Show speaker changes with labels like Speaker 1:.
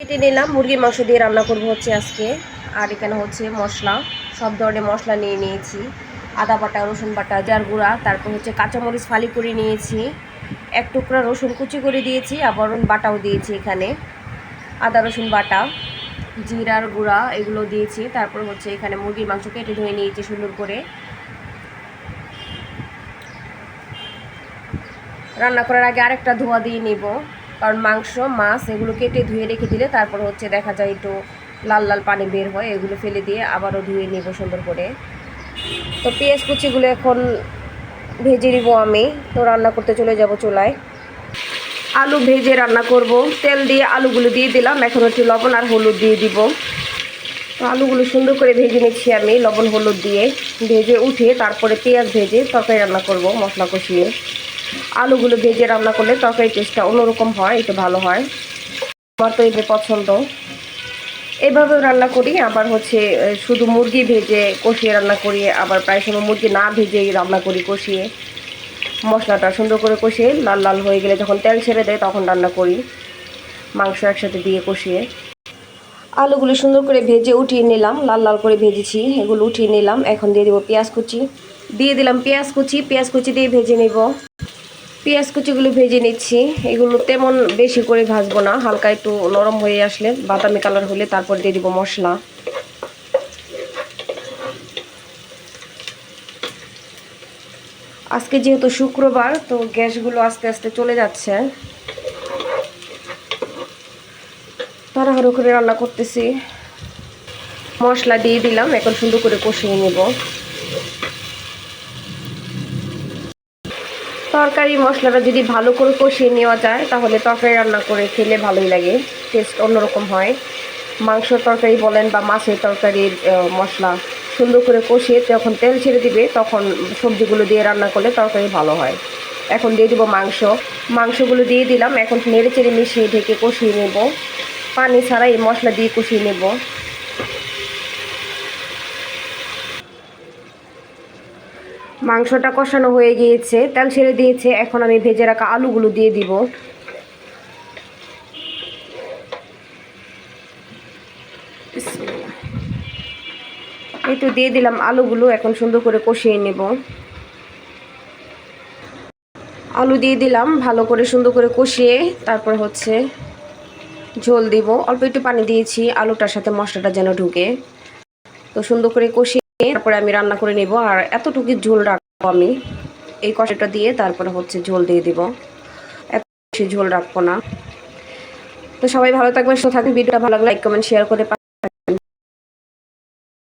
Speaker 1: কেটে নিলাম, মুরগির মাংস দিয়ে রান্না করব হচ্ছে আজকে। আর এখানে হচ্ছে মশলা, সব ধরনের মশলা নিয়ে নিয়েছি। আদা বাটা, রসুন বাটা, জিরার গুঁড়া, তারপর হচ্ছে কাঁচামরিচ ফালি করে নিয়েছি, এক টুকরা রসুন কুচি করে দিয়েছি, আবার বাটাও দিয়েছি এখানে। আদা রসুন বাটা, জিরার গুঁড়া এগুলো দিয়েছি। তারপর হচ্ছে এখানে মুরগির মাংস কেটে ধুয়ে নিয়েছি সুন্দর করে। রান্না করার আগে আরেকটা ধোয়া দিয়ে নেব, কারণ মাংস মাছ এগুলো কেটে ধুয়ে রেখে দিলে তারপর হচ্ছে দেখা যায় একটু লাল লাল পানি বের হয়, এগুলো ফেলে দিয়ে আবারও ধুয়ে নেব সুন্দর করে। তো পেঁয়াজ কুচিগুলো এখন ভেজে নিব আমি। তো রান্না করতে চলে যাব চুলায়। আলু ভেজে রান্না করব, তেল দিয়ে আলুগুলো দিয়ে দিলাম। এখন একটু লবণ আর হলুদ দিয়ে দিব। তো আলুগুলো সুন্দর করে ভেজে নিচ্ছি আমি লবণ হলুদ দিয়ে। ভেজে উঠে তারপরে পেঁয়াজ ভেজে তরকারি রান্না করব মশলা কষিয়ে। আলুগুলো ভেজে রান্না করলে তরকারি টেস্টটা অন্যরকম হয়, একটু ভালো হয়। আমার তো এটা পছন্দ, এভাবেও রান্না করি। আবার হচ্ছে শুধু মুরগি ভেজে কষিয়ে রান্না করি, আবার প্রায় সময় মুরগি না ভেজে রান্না করি কষিয়ে। মশলাটা সুন্দর করে কষিয়ে লাল লাল হয়ে গেলে যখন তেল ছেড়ে দেয় তখন রান্না করি মাংস একসাথে দিয়ে কষিয়ে। আলুগুলো সুন্দর করে ভেজে উঠিয়ে নিলাম, লাল লাল করে ভেজেছি, এগুলো উঠিয়ে নিলাম। এখন দিয়ে দেবো পেঁয়াজ কুচি, দিয়ে দিলাম পেঁয়াজ কুচি। পেঁয়াজ কুচি দিয়ে ভেজে নেব। পেঁয়াজ কুচিগুলো ভেজে নিচ্ছি। এগুলো তেমন বেশি করে ভাজবো না, হালকা একটু নরম হয়ে আসলে বাদামি কালার হলে তারপর দিয়ে দিব মশলা। আজকে যেহেতু শুক্রবার, তো গ্যাসগুলো আস্তে আস্তে চলে যাচ্ছে, তাড়াহুড়ো করে রান্না করতেছি। মশলা দিয়ে দিলাম, এখন সুন্দর করে কষিয়ে নেব। তরকারি মশলাটা যদি ভালো করে কষিয়ে নেওয়া যায় তাহলে তরকারি রান্না করে খেলে ভালোই লাগে, টেস্ট অন্যরকম হয়। মাংসের তরকারি বলেন বা মাছের তরকারির মশলা সুন্দর করে কষিয়ে যখন তেল ছেড়ে দিবে তখন সবজিগুলো দিয়ে রান্না করলে তরকারি ভালো হয়। এখন দিয়ে দেবো মাংসগুলো দিয়ে দিলাম। এখন নেড়ে চেড়ে মিশিয়ে ঢেকে কষিয়ে নেব, পানি ছাড়া এই মশলা দিয়ে কষিয়ে নেব। মাংসটা কষানো হয়ে গিয়েছে, তেল ছেড়ে দিয়েছে। এখন আমি ভেজে রাখা আলুগুলো দিয়ে দিব। এই তো দিয়ে দিলাম আলুগুলো, এখন সুন্দর করে কষিয়ে নেব। আলু দিয়ে দিলাম, ভালো করে সুন্দর করে কষিয়ে তারপর হচ্ছে ঝোল দিব। অল্প একটু পানি দিয়েছি আলুটার সাথে মশলাটা যেন ঢুকে। তো সুন্দর করে কষিয়ে তারপরে আমি রান্না করে নেব। আর এতটুকু ঝোল রাখবো আমি, এই কষাটা দিয়ে তারপরে হচ্ছে ঝোল দিয়ে দিব, এত বেশি ঝোল রাখবো না। তো সবাই ভালো থাকবেন, সুস্থ থাকবেন। ভিডিওটা ভালো লাগলে লাইক কমেন্ট শেয়ার করে